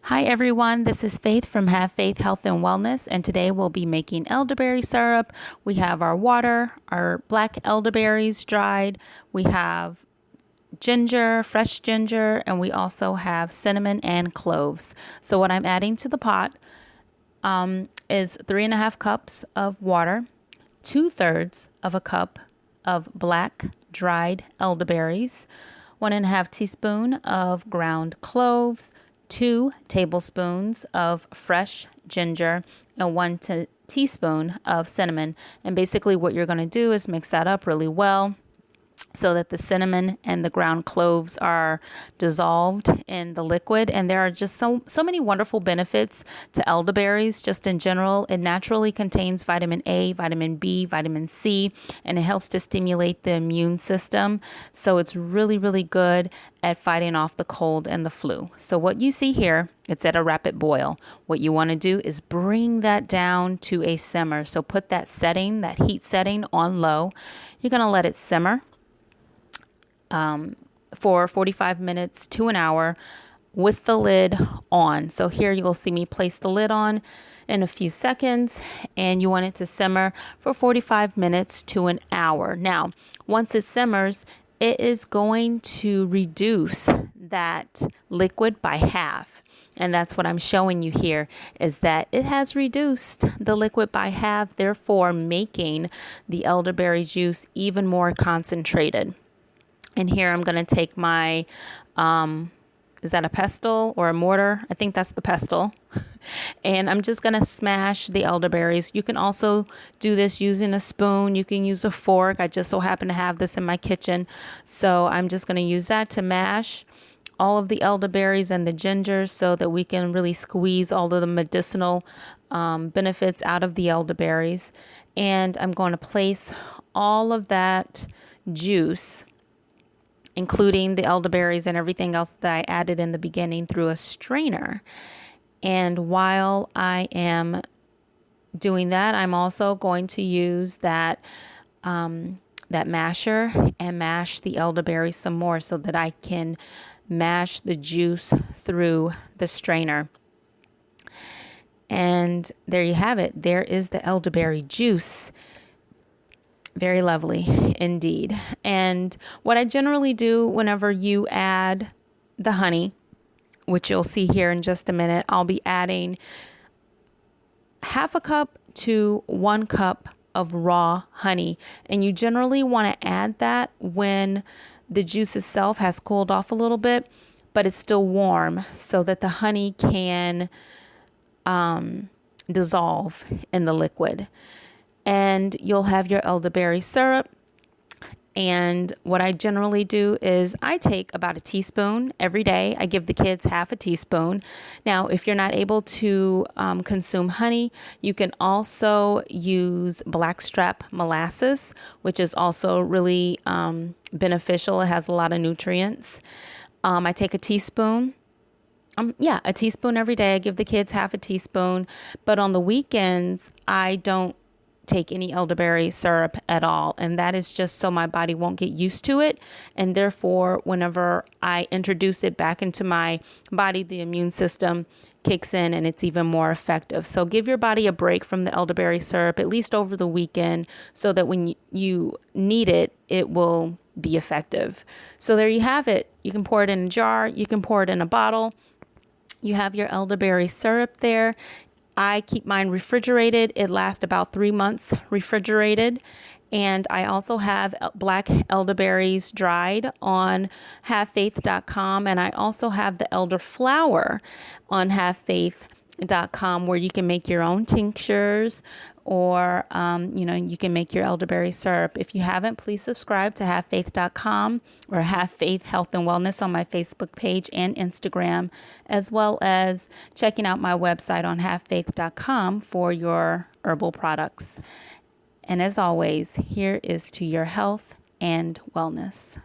Hi everyone, this is Faith from Have Faith Health and Wellness, and today we'll be making elderberry syrup. We have our water, our black elderberries dried, we have ginger, fresh ginger, and we also have cinnamon and cloves. So what I'm adding to the pot is 3.5 cups of water, 2/3 of a cup of black dried elderberries, 1.5 teaspoons of ground cloves, 2 tablespoons of fresh ginger, and 1 teaspoon of cinnamon. And basically what you're going to do is mix that up really well so that the cinnamon and the ground cloves are dissolved in the liquid. And there are just so many wonderful benefits to elderberries just in general. It naturally contains vitamin A, vitamin B, vitamin C, and it helps to stimulate the immune system. So it's really, really good at fighting off the cold and the flu. So what you see here, it's at a rapid boil. What you want to do is bring that down to a simmer. So put that setting, that heat setting on low. You're going to let it simmer for 45 minutes to an hour with the lid on. So here you'll see me place the lid on in a few seconds, and you want it to simmer for 45 minutes to an hour. Now, once it simmers, it is going to reduce that liquid by half. And that's what I'm showing you here, is that it has reduced the liquid by half, therefore making the elderberry juice even more concentrated. And here I'm going to take my, is that a pestle or a mortar? I think that's the pestle. And I'm just going to smash the elderberries. You can also do this using a spoon. You can use a fork. I just so happen to have this in my kitchen. So I'm just going to use that to mash all of the elderberries and the ginger so that we can really squeeze all of the medicinal benefits out of the elderberries. And I'm going to place all of that juice, including the elderberries and everything else that I added in the beginning, through a strainer. And while I am doing that, I'm also going to use that masher and mash the elderberries some more so that I can mash the juice through the strainer. And there you have it. There is the elderberry juice. Very lovely indeed. And what I generally do whenever you add the honey, which you'll see here in just a minute, I'll be adding 1/2 cup to 1 cup of raw honey. And you generally want to add that when the juice itself has cooled off a little bit, but it's still warm, so that the honey can dissolve in the liquid. And you'll have your elderberry syrup. And what I generally do is I take about a teaspoon every day. I give the kids 1/2 teaspoon. Now, if you're not able to consume honey, you can also use blackstrap molasses, which is also really beneficial. It has a lot of nutrients. I take a teaspoon. A teaspoon every day. I give the kids 1/2 teaspoon. But on the weekends, I don't take any elderberry syrup at all, and that is just so my body won't get used to it, and therefore whenever I introduce it back into my body, the immune system kicks in and it's even more effective. So give your body a break from the elderberry syrup, at least over the weekend, so that when you need it, it will be effective. So there you have it. You can pour it in a jar, you can pour it in a bottle. You have your elderberry syrup there. I keep mine refrigerated. It lasts about 3 months refrigerated. And I also have black elderberries dried on havefaith.com. And I also have the elderflower on havefaith.com, where you can make your own tinctures, or you can make your elderberry syrup. If you haven't, please subscribe to havefaith.com or Have Faith Health and Wellness on my Facebook page and Instagram, as well as checking out my website on havefaith.com for your herbal products. And as always, here is to your health and wellness.